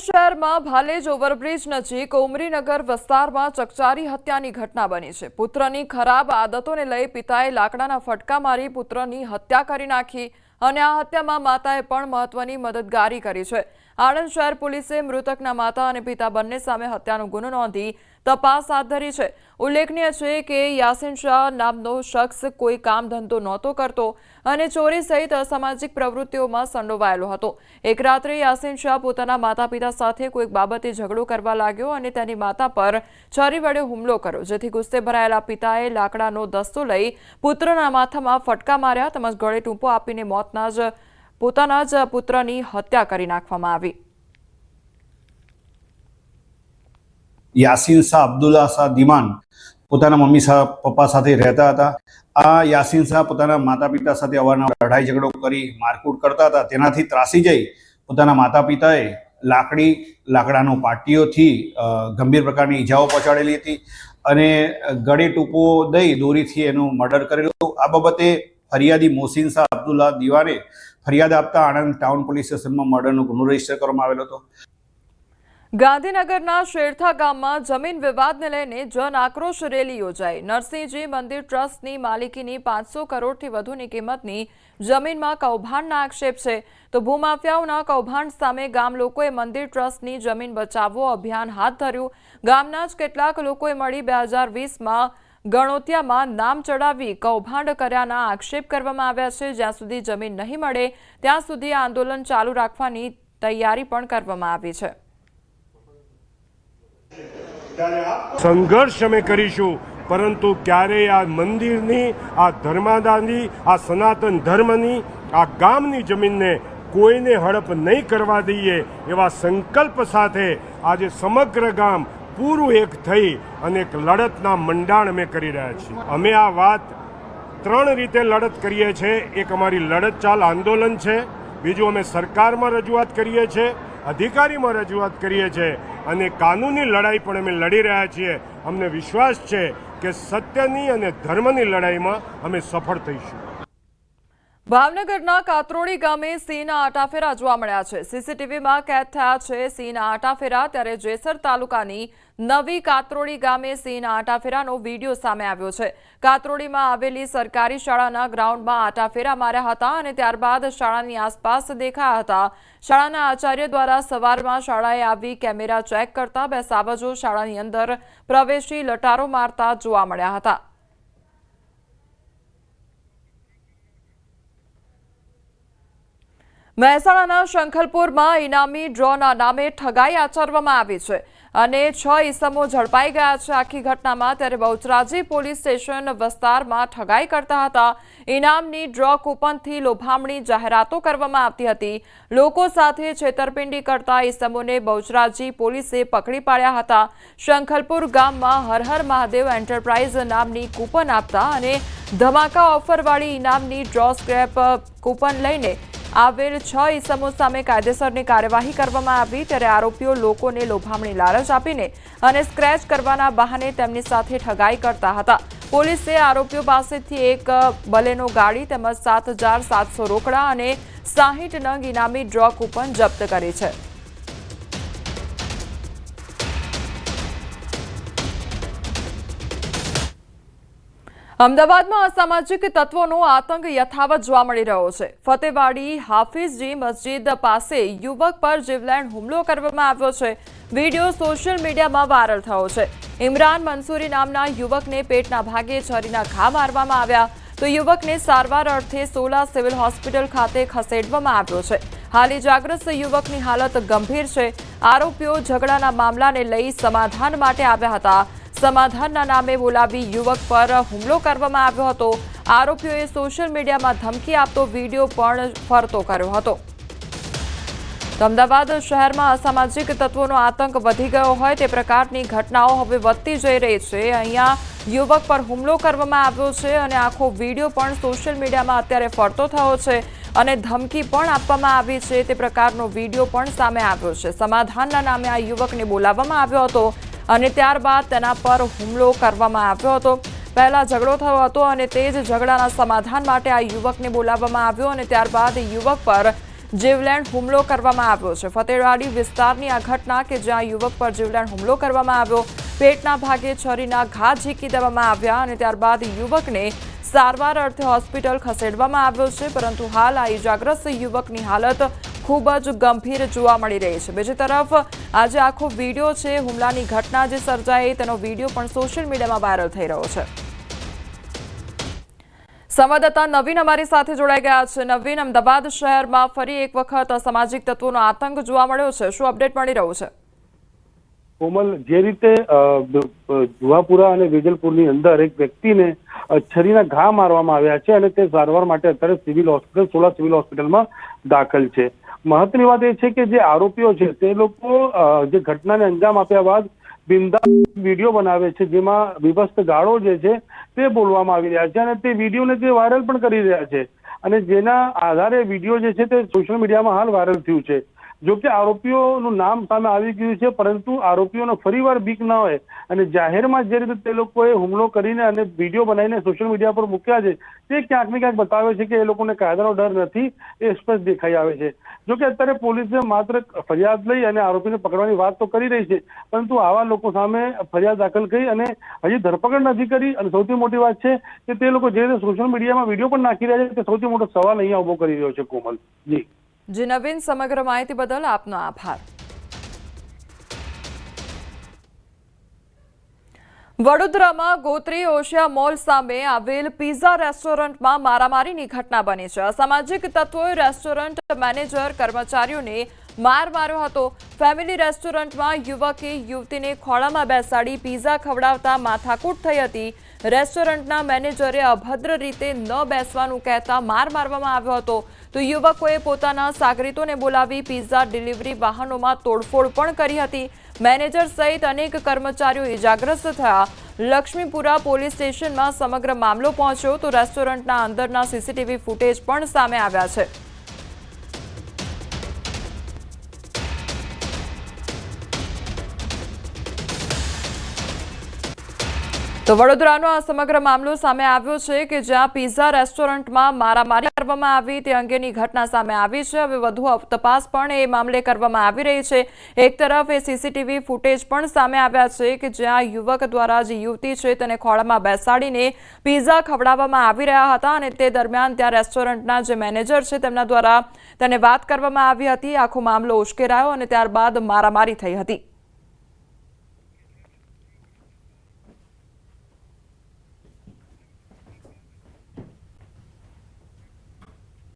शहर में भालेज ओवरब्रिज नजीक उमरीनगर विस्तार में चकचारी हत्यानी घटना बनी है। पुत्रनी खराब आदतों ने लई पिताए लाकडाना फटका मारी पुत्रनी हत्या करी नाखी અને આ હત્યામાં માતાએ પણ મહત્વની મદદગારી કરી છે। આણંદ શહેર પોલીસે મૃતકના માતા અને પિતા બંને સામે હત્યાનો ગુનો નોંધી તપાસ હાથ ધરી છે। ઉલ્લેખનીય છે કે યાસીન શાહ નામનો શખ્સ કોઈ કામ ધંધો નહોતો કરતો અને ચોરી સહિત અસામાજિક પ્રવૃત્તિઓમાં સંડોવાયેલો હતો। એક રાત્રે યાસીન શાહ પોતાના માતા પિતા સાથે કોઈક બાબતે ઝઘડો કરવા લાગ્યો અને તેની માતા પર છરી વડે હુમલો કર્યો, જેથી ગુસ્સે ભરાયેલા પિતાએ લાકડાનો દસ્તો લઈ પુત્રના માથામાં ફટકા માર્યા તેમજ ગળે ટૂંપો આપીને પોતાના જ પુત્રની હત્યા કરી નાખવામાં આવી। यासीन शाह अब्दुल्ला शाह दीमान પોતાના મમ્મી પપ્પા સાથે રહેતા હતા। આ યાસીન શાહ પોતાના માતા પિતા સાથે અવારનવાર લડાઈ ઝઘડો કરી મારકૂટ કરતા હતા। તેનાથી ત્રાસી જઈ પોતાના માતા પિતાએ લાકડાનો પાટીઓથી ગંભીર પ્રકારની ઈજાઓ પહોંચાડેલી હતી અને ગળે ટૂંપો દઈ દોરીથી એનું મર્ડર કરેલું। આ બાબતે ફરિયાદી મોહસિન શાહ અબ્દુલ્લા દીવાને ફરિયાદ આપતા આણંદ ટાઉન પોલીસ સ્ટેશનમાં મર્ડરનો ગુનો રજીસ્ટર કરવામાં આવેલો હતો। ગાંધીનગરના શેરથા ગામમાં જમીન વિવાદને લઈને જન આક્રોશ રેલી યોજાઈ। નરસિંહજી મંદિર ટ્રસ્ટની માલિકીની 500 કરોડથી વધુની કિંમતની જમીનમાં કૌભાંડના આક્ષેપ છે, તો ભૂમાફિયાઓના કૌભાંડ સામે ગામ લોકોએ મંદિર ટ્રસ્ટની જમીન બચાવો અભિયાન હાથ ધર્યું। ગામના જ કેટલાક લોકોએ મળી 2020માં ગણોતિયામાં નામ ચડાવી કૌભાંડ કર્યાના આક્ષેપ કરવામાં આવ્યા છે। જ્યાં સુધી જમીન નહીં મળે ત્યાં સુધી આંદોલન ચાલુ રાખવાની તૈયારી પણ કરવામાં આવી છે। संघर्ष अमे करीशुं, परंतु क्यारे आ मंदिरनी आ धर्मादानी आ सनातन धर्मनी आ गामनी जमीनने कोईने हड़प नहीं करवा दीए एवा संकल्प साथे आज समग्र गाम पूरू एक थई अने एक लड़तना मंडाण अमे करी रह्या छीए। अमे आ वात 3 रीते लड़त करीए छे। एक अमारी लड़त चाल आंदोलन छे, बीजू अमे सरकारमां रजूआत करीए छे, अधिकारीमां रजूआत करीए छे અને કાનૂની લડાઈ પણ અમે લડી રહ્યા છીએ। અમને વિશ્વાસ છે કે સત્યની અને ધર્મની લડાઈમાં અમે સફળ થઈશું। ભાવનગરના કાતરોડી ગામે સિંહના આટાફેરા જોવા મળ્યા છે। સીસીટીવીમાં કેદ થયા છે સિંહના આટાફેરા। ત્યારે જેસર તાલુકાની નવી કાતરોડી ગામે સિંહના આટાફેરાનો વીડિયો સામે આવ્યો છે। કાતરોડીમાં આવેલી સરકારી શાળાના ગ્રાઉન્ડમાં આટાફેરા માર્યા હતા અને ત્યારબાદ શાળાની આસપાસ દેખાયા હતા। શાળાના આચાર્ય દ્વારા સવારમાં શાળાએ આવી કેમેરા ચેક કરતા 2 સાવજો શાળાની અંદર પ્રવેશી લટારો મારતા જોવા મળ્યા હતા। મહેસાણાના શંખલપુરમાં ઇનામી ડ્રોના નામે ઠગાઈ આચરવામાં આવી છે અને 6 ઈસમો ઝડપાઈ ગયા છે આખી ઘટનામાં। ત્યારે બહુચરાજી પોલીસ સ્ટેશન વિસ્તારમાં ઠગાઈ કરતા હતા। ઇનામની ડ્રો કૂપનથી લોભામણી જાહેરાતો કરવામાં આવતી હતી। લોકો સાથે છેતરપિંડી કરતા ઈસમોને બહુચરાજી પોલીસે પકડી પાડ્યા હતા। શંખલપુર ગામમાં હર હર મહાદેવ એન્ટરપ્રાઇઝ નામની કૂપન આપતા અને ધમાકા ઓફરવાળી ઇનામની ડ્રો સ્ક્રેપ કૂપન લઈને આવેલ 6 ઈસમો સામે કાયદેસરની કાર્યવાહી કરવામાં આવી। ત્યારે આરોપીઓ લોકોને લોભામણી લાલચ આપીને અને સ્ક્રેચ કરવાના બહાને તેમની સાથે ઠગાઈ કરતા હતા। પોલીસે આરોપીઓ પાસેથી એક બલેનો ગાડી તેમજ 7,700 રોકડા અને 60 નંગ ઇનામી ડ્રો કૂપન જપ્ત કરી છે। અમદાવાદમાં અસામાજિક તત્વોનો આતંક યથાવત જોવા મળી રહ્યો છે। ફતેવાડી હાફિઝજી મસ્જિદ પાસે યુવક પર જીવલેણ હુમલો કરવામાં આવ્યો છે। વીડિયો સોશિયલ મીડિયામાં વાયરલ થયો છે। ઇમરાન મંસૂરી નામના યુવકને પેટના ભાગે છરીના ઘા મારવામાં આવ્યા, તો યુવકને સારવાર અર્થે સોલા સિવિલ હોસ્પિટલ ખાતે ખસેડવામાં આવ્યો છે। હાલ ઇજાગ્રસ્ત યુવકની હાલત ગંભીર છે। આરોપીઓ ઝઘડાના મામલાને લઈ સમાધાન માટે આવ્યા હતા। સમાધાનના નામે બોલાવી યુવક પર હુમલો કરવામાં આવ્યો હતો। આરોપીઓએ સોશિયલ મીડિયામાં ધમકી આપતો વીડિયો પણ ફરતો કર્યો હતો। અમદાવાદ શહેરમાં અસામાજિક તત્વોનો આતંક વધી ગયો હોય તે પ્રકારની ઘટનાઓ હવે વધતી જઈ રહી છે। અહીંયા યુવક પર હુમલો કરવામાં આવ્યો છે અને આખો વીડિયો પણ સોશિયલ મીડિયામાં અત્યારે ફરતો થયો છે અને ધમકી પણ આપવામાં આવી છે તે પ્રકારનો વીડિયો પણ સામે આવ્યો છે। સમાધાનના નામે આ યુવકને બોલાવવામાં આવ્યો હતો અને ત્યારબાદ તેના પર હુમલો કરવામાં આવ્યો હતો। પહેલા ઝઘડો થયો હતો અને તે જ ઝઘડાના સમાધાન માટે આ યુવકને બોલાવવામાં આવ્યો અને ત્યારબાદ યુવક પર જીવલેણ હુમલો કરવામાં આવ્યો છે। ફતેવાડી વિસ્તારની આ ઘટના કે જ્યાં યુવક પર જીવલેણ હુમલો કરવામાં આવ્યો, પેટના ભાગે છરીના ઘા ઝીકી દેવામાં આવ્યા અને ત્યારબાદ યુવકને સારવાર અર્થે હોસ્પિટલ ખસેડવામાં આવ્યો છે, પરંતુ હાલ આ ઇજાગ્રસ્ત યુવકની હાલત ખૂબ જ ગંભીર જોવા મળી રહી છે। બીજી તરફ આજે આખો વિડીયો છે હુમલાની ઘટના જે સર્જાઈ તેનો વિડીયો પણ સોશિયલ મીડિયામાં વાયરલ થઈ રહ્યો છે। સંવાદદાતા નવીન અમારી સાથે જોડાઈ ગયા છે। નવીન, અમદાવાદ શહેરમાં ફરી એક વખત અસામાજિક તત્વોનો આતંક જોવા મળ્યો છે, શું અપડેટ મળી રહ્યું છે? કોમલ, જે રીતે જુહાપુરા અને વેજલપુરની અંદર એક વ્યક્તિને છરીના ઘા મારવામાં આવ્યા છે અને તે સારવાર માટે અત્યારે સોલા સિવિલ હોસ્પિટલમાં દાખલ છે। મહત્વની વાત એ છે કે જે આરોપીઓ છે તે લોકો જે ઘટનાને અંજામ આપ્યા બાદ બિંદાસ વિડીયો બનાવે છે, જેમાં વિભસ્ત ગાળો જે છે તે બોલવામાં આવી રહ્યા છે અને તે વિડીયોને તે વાયરલ પણ કરી રહ્યા છે અને જેના આધારે વિડીયો જે છે તે સોશિયલ મીડિયામાં હાલ વાયરલ થયું છે। જો કે આરોપીઓનું નામ સામે આવી ગયું છે, પરંતુ આરોપીઓનો ફરીવાર બીક ન હોય અને જાહેરમાં જે રીતે તે લોકોએ હુમલો કરીને અને વિડીયો બનાવીને સોશિયલ મીડિયા પર મૂક્યા છે તે ક્યાંક ને ક્યાંક બતાવે છે કે એ લોકોને કાયદાનો ડર નથી, એ સ્પષ્ટ દેખાઈ આવે છે। જો કે અત્યારે પોલીસે માત્ર ફરિયાદ લઈ અને આરોપીને પકડવાની વાત તો કરી રહી છે, પરંતુ આવા લોકો સામે ફરિયાદ દાખલ કરી અને હજી ધરપકડ નથી કરી અને સૌથી મોટી વાત છે કે તે લોકો જે રીતે સોશિયલ મીડિયામાં વિડીયો પણ નાખી રહ્યા છે તે સૌથી મોટો સવાલ અહીંયા ઉભો કરી રહ્યો છે। કોમલ જી નવીન, સમગ્ર માહિતી બદલ આપનો આભાર। વડોદરામાં ગોત્રી ઓશિયા મોલ સામે આવેલ પિઝા રેસ્ટોરન્ટમાં મારામારીની ઘટના બની છે। અસામાજિક તત્વોએ રેસ્ટોરન્ટ મેનેજર કર્મચારીઓને માર માર્યો હતો। ફેમિલી રેસ્ટોરન્ટમાં યુવકે યુવતીને ખોળામાં બેસાડી પિઝા ખવડાવતા માથાકૂટ થઈ હતી। રેસ્ટોરન્ટના મેનેજરે અભદ્ર રીતે ન બેસવાનું કહેતા માર મારવામાં આવ્યો હતો, તો યુવકોએ પોતાના સાગરીતોને બોલાવી પિઝા ડિલિવરી વાહનોમાં તોડફોડ પણ કરી હતી। મેનેજર સહિત અનેક કર્મચારીઓ ઇજાગ્રસ્ત થયા। લક્ષ્મીપુરા પોલીસ સ્ટેશનમાં સમગ્ર મામલો પહોંચ્યો તો રેસ્ટોરન્ટના અંદરના સીસીટીવી ફૂટેજ પણ સામે આવ્યા છે। તો વડોદરાનો આ સમગ્ર મામલો સામે આવ્યો છે કે જ્યાં પિઝા રેસ્ટોરન્ટમાં મારામારી કરવામાં આવી તે અંગેની ઘટના સામે આવી છે। હવે વધુ તપાસ પણ એ મામલે કરવામાં આવી રહી છે। એક તરફ એ સીસીટીવી ફૂટેજ પણ સામે આવ્યા છે કે જ્યાં યુવક દ્વારા જે યુવતી છે તેને ખોળામાં બેસાડીને પિઝા ખવડાવવામાં આવી રહ્યા હતા અને તે દરમિયાન ત્યાં રેસ્ટોરન્ટના જે મેનેજર છે તેમના દ્વારા તેને વાત કરવામાં આવી હતી। આખો મામલો ઉશ્કેરાયો અને ત્યારબાદ મારામારી થઈ હતી।